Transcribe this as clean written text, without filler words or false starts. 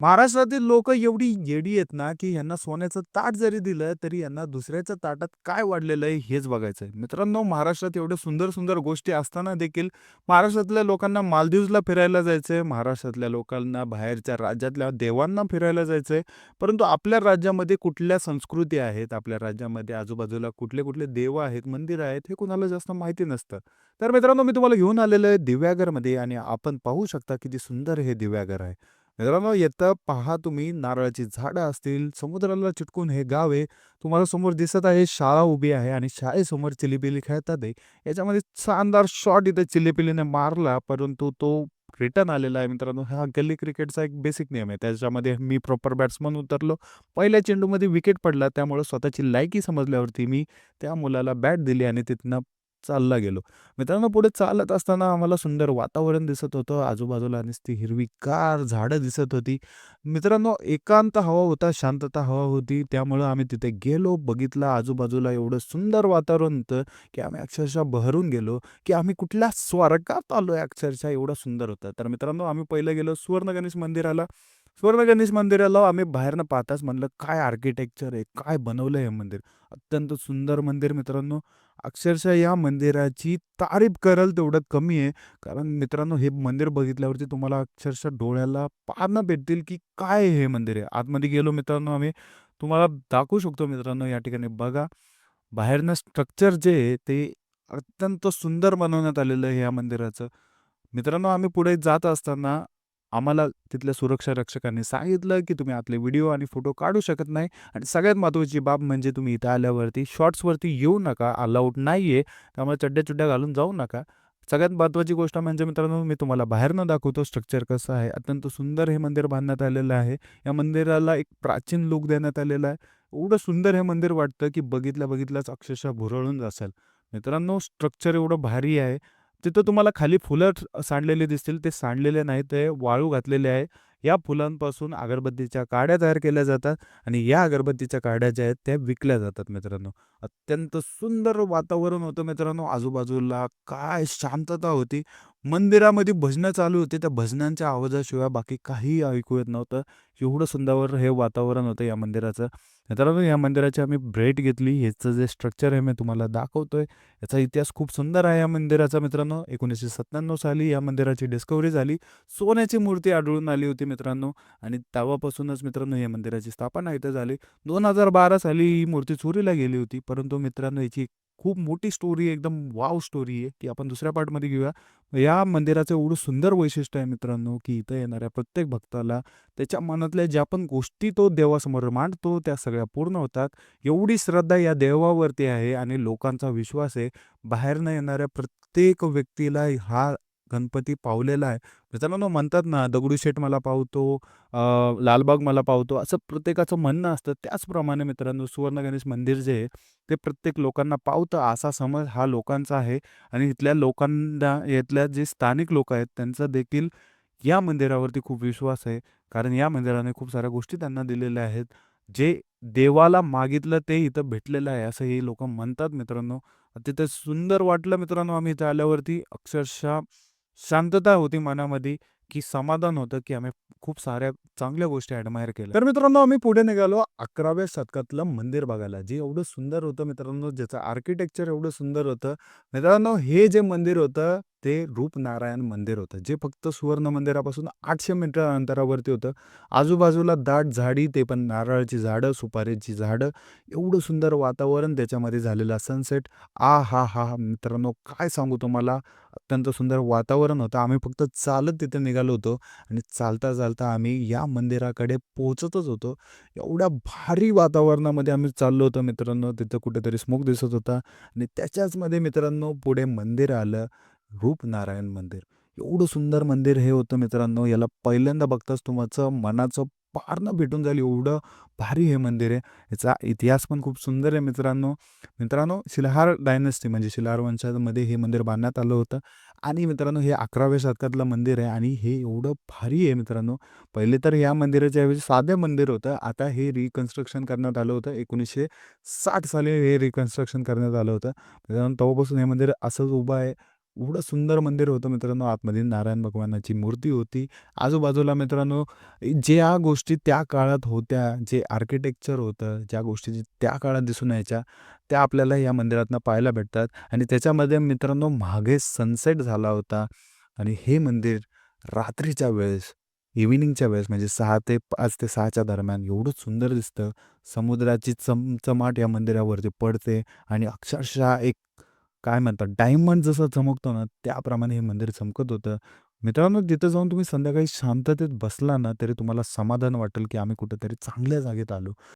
महाराष्ट्रातील लोकं एवढी येडी आहेत ना, की ह्यांना सोन्याचं ताट जरी दिलं, तरी यांना दुसऱ्याच्या ताटात काय वाढलेलं आहे हेच बघायचं आहे. मित्रांनो, महाराष्ट्रात एवढ्या सुंदर-सुंदर गोष्टी असताना देखील महाराष्ट्रातल्या लोकांना मालदीवला फिरायला जायचं आहे, महाराष्ट्रातल्या लोकांना बाहेरच्या राज्यातल्या देवांना फिरायला जायचं आहे. परंतु आपल्या राज्यामध्ये कुठल्या संस्कृती आहेत, आपल्या राज्यामध्ये आजूबाजूला कुठले-कुठले देव आहेत, मंदिरं आहेत, हे कुणाला जास्त माहिती नसतं. तर मित्रांनो, मी तुम्हाला घेऊन आलेलो आहे दिव्यागरमध्ये आणि आपण पाहू शकता किती सुंदर हे दिव्यागर आहे. मित्रांनो, येतं पहा तुम्ही नारळाची झाडं असतील, समुद्राला चिटकून हे गाव आहे. तुम्हाला समोर दिसत आहे शाळा उभी आहे आणि शाळेसमोर चिलीपिली खेळतात आहे. याच्यामध्ये शानदार शॉट इथे चिलीपिलीने मारला, परंतु तो रिटर्न आलेला आहे मित्रांनो. हा गल्ली क्रिकेटचा एक बेसिक नियम आहे. त्याच्यामध्ये मी प्रॉपर बॅट्समन उतरलो. पहिल्या चेंडूमध्ये विकेट पडला, त्यामुळे स्वतःची लायकी समजल्यावरती मी त्या मुलाला बॅट दिली आणि तिथनं चालला गेलो. मित्रांनो, पुढे चालत असताना आम्हाला सुंदर वातावरण दिसत होतं. आजूबाजूला नुसती हिरवीगार झाडं दिसत होती. मित्रांनो, एकांत हवा होता, शांतता हवा होती. त्यामुळं आम्ही तिथे गेलो, बघितलं आजूबाजूला एवढं सुंदर वातावरण होतं, की आम्ही अक्षरशः बहरून गेलो, की आम्ही कुठल्या स्वर्गात आलोय अक्षरशः एवढं सुंदर होतं. तर मित्रांनो, आम्ही पहिलं गेलो सुवर्ण गणेश मंदिराला. सुवर्ण गणेश मंदिराला आम्ही बाहेरनं पाहताच म्हणलं, "काय आर्किटेक्चर आहे, काय बनवलंय हे मंदिर." अत्यंत सुंदर मंदिर मित्रांनो. अक्षरशः या मंदिराची तारीफ कराल तेवढं कमी आहे. कारण मित्रांनो, हे मंदिर बघितल्यावरती तुम्हाला अक्षरशः डोळ्याला पारणं भेटतील, की काय हे मंदिर आहे. आतमध्ये गेलो मित्रांनो आम्ही. तुम्हाला दाखवू शकतो मित्रांनो या ठिकाणी बघा. बाहेरनं स्ट्रक्चर जे आहे ते अत्यंत सुंदर बनवण्यात आलेलं आहे या मंदिराचं. मित्रांनो, आम्ही पुढे जात असताना आम्हाला तिथल्या सुरक्षा रक्षकांनी सांगितलं, की तुम्ही आतले व्हिडिओ आणि फोटो काढू शकत नाही आणि सगळ्यात महत्त्वाची बाब म्हणजे तुम्ही इथं आल्यावरती शॉर्ट्सवरती येऊ नका, अलाउड नाहीये. त्यामुळे चड्ड्या-चुड्ड्या घालून जाऊ नका. सगळ्यात महत्त्वाची गोष्ट म्हणजे मित्रांनो, मी तुम्हाला बाहेरनं दाखवतो स्ट्रक्चर कसं आहे. अत्यंत सुंदर हे मंदिर बांधण्यात आलेलं आहे. या मंदिराला एक प्राचीन लूक देण्यात आलेला आहे. एवढं सुंदर हे मंदिर वाटतं, की बघितल्या-बघितल्याच अक्षरशः भुरळून जासाल. मित्रांनो, स्ट्रक्चर एवढं भारी आहे. तिथं तुम्हाला खाली फुलं सांडलेले दिसतील. ते सांडलेले नाहीत, ते वाळू घातलेले आहे. या फुलांपासून अगरबत्तीच्या काड्या तयार केल्या जातात आणि या अगरबत्तीच्या काड्या ज्या आहेत, त्या विकल्या जातात मित्रांनो. अत्यंत सुंदर वातावरण होतं मित्रांनो. आजूबाजूला काय शांतता होती. मंदिरामध्ये भजनं चालू होती. त्या भजनांच्या आवाजाशिवाय बाकी काहीही ऐकू येत नव्हतं. एवढं सुंदर हे वातावरण होतं या मंदिराचं. मित्रांनो, या मंदिराची आम्ही भेट घेतली. ह्याचं जे स्ट्रक्चर आहे मी तुम्हाला दाखवतोय. याचा इतिहास खूप सुंदर आहे या मंदिराचा मित्रांनो. 1997 साली या मंदिराची डिस्कव्हरी झाली. सोन्याची मूर्ती आढळून आली होती मित्रांनो आणि तेव्हापासूनच मित्रांनो या मंदिराची स्थापना इथं झाली. 2012 साली ही मूर्ती चोरीला गेली होती. परंतु मित्रांनो याची खूप मोठी स्टोरी आहे, एकदम वॉव स्टोरी आहे, ती आपण दुसऱ्या पार्टमध्ये घेऊया. या मंदिराचं एवढं सुंदर वैशिष्ट्य आहे मित्रांनो, की इथं येणाऱ्या प्रत्येक भक्ताला त्याच्या मनातल्या ज्या पण गोष्टी तो देवासमोर मांडतो, त्या सगळ्या पूर्ण होतात. एवढी श्रद्धा या देवावरती आहे आणि लोकांचा विश्वास आहे. बाहेरनं येणाऱ्या प्रत्येक व्यक्तीला हा गणपती पावलेला आहे. मित्रांनो म्हणतात ना, दगडूशेठ मला पावतो, लालबाग मला पावतो, असं प्रत्येकाचं म्हणणं असतं. त्याचप्रमाणे मित्रांनो सुवर्ण गणेश मंदिर जे आहे, ते प्रत्येक लोकांना पावतं असा समज हा लोकांचा आहे आणि इथल्या लोकांना इथल्या जे स्थानिक लोकं आहेत त्यांचा देखील या मंदिरावरती खूप विश्वास आहे. कारण या मंदिराने खूप साऱ्या गोष्टी त्यांना दिलेल्या आहेत. जे देवाला मागितलं ते इथं भेटलेलं आहे, असं हे लोकं म्हणतात मित्रांनो. तिथे सुंदर वाटलं मित्रांनो आम्ही इथे आल्यावरती. अक्षरशः शांतता होती मनामध्ये, की समाधान होतं, की आम्ही खूप साऱ्या चांगल्या गोष्टी ॲडमायर केल्या. तर मित्रांनो आम्ही पुढे निघालो 11व्या शतकातलं मंदिर बघायला, जे एवढं सुंदर होतं मित्रांनो, ज्याचं आर्किटेक्चर एवढं सुंदर होतं. मित्रांनो हे जे मंदिर होतं, ते रूपनारायण मंदिर होतं, जे फक्त सुवर्ण मंदिरापासून 800 मीटर अंतरावरती होतं. आजूबाजूला दाट झाडी, ते पण नारळाची झाडं, सुपारीची झाडं, एवढं सुंदर वातावरण, त्याच्यामध्ये झालेला सनसेट. आहाहा! मित्रांनो काय सांगू तुम्हाला, अत्यंत सुंदर वातावरण होतं. आम्ही फक्त चालत तिथे निघालो होतो आणि चालता-चालता आम्ही या मंदिराकडे पोहोचतच होतो. एवढ्या भारी वातावरणामध्ये आम्ही चाललो होतो मित्रांनो. तिथं कुठेतरी स्मोक दिसत होता आणि त्याच्याचमध्ये मित्रांनो पुढे मंदिर आलं, रूपनारायण मंदिर. एवढं सुंदर मंदिर हे होतं मित्रांनो. याला पहिल्यांदा बघताच तुमचं मनाचं पारणं भेटून जाईल, एवढं भारी हे मंदिर आहे. याचा इतिहास पण खूप सुंदर आहे मित्रांनो. मित्रांनो, शिलाहार डायनेस्टी म्हणजे शिलाहार वंशामध्ये हे मंदिर बांधण्यात आलं होतं आणि मित्रांनो हे 11व्या शतकातलं मंदिर आहे आणि हे एवढं भारी आहे मित्रांनो. पहिले तर या मंदिराच्या ऐवजी साधं मंदिर होतं. आता हे रिकन्स्ट्रक्शन करण्यात आलं होतं. 1960 साली हे रिकन्स्ट्रक्शन करण्यात आलं होतं. मित्रांनो तेव्हापासून हे मंदिर असंच उभं आहे. एवढं सुंदर मंदिर होतं मित्रांनो. आतमध्ये नारायण भगवानाची मूर्ती होती. आजूबाजूला मित्रांनो ज्या गोष्टी त्या काळात होत्या, जे आर्किटेक्चर होतं, ज्या गोष्टी त्या काळात दिसून यायच्या, त्या आपल्याला या मंदिरातनं पाहायला भेटतात आणि त्याच्यामध्ये मित्रांनो मागे सनसेट झाला होता आणि हे मंदिर रात्रीच्या वेळेस, इव्हनिंगच्या वेळेस म्हणजे 6 ते 5 ते 6च्या दरम्यान एवढं सुंदर दिसतं. समुद्राची चमचमाट या मंदिरावरती पडते आणि अक्षरशः एक काय म्हणतात डायमंड जसं चमकतो ना, त्याप्रमाणे हे मंदिर चमकत होतं. मित्रांनो, तिथं जाऊन तुम्ही संध्याकाळी शांततेत बसला ना, तरी तुम्हाला समाधान वाटेल, की आम्ही कुठेतरी चांगल्या जागेत आलो.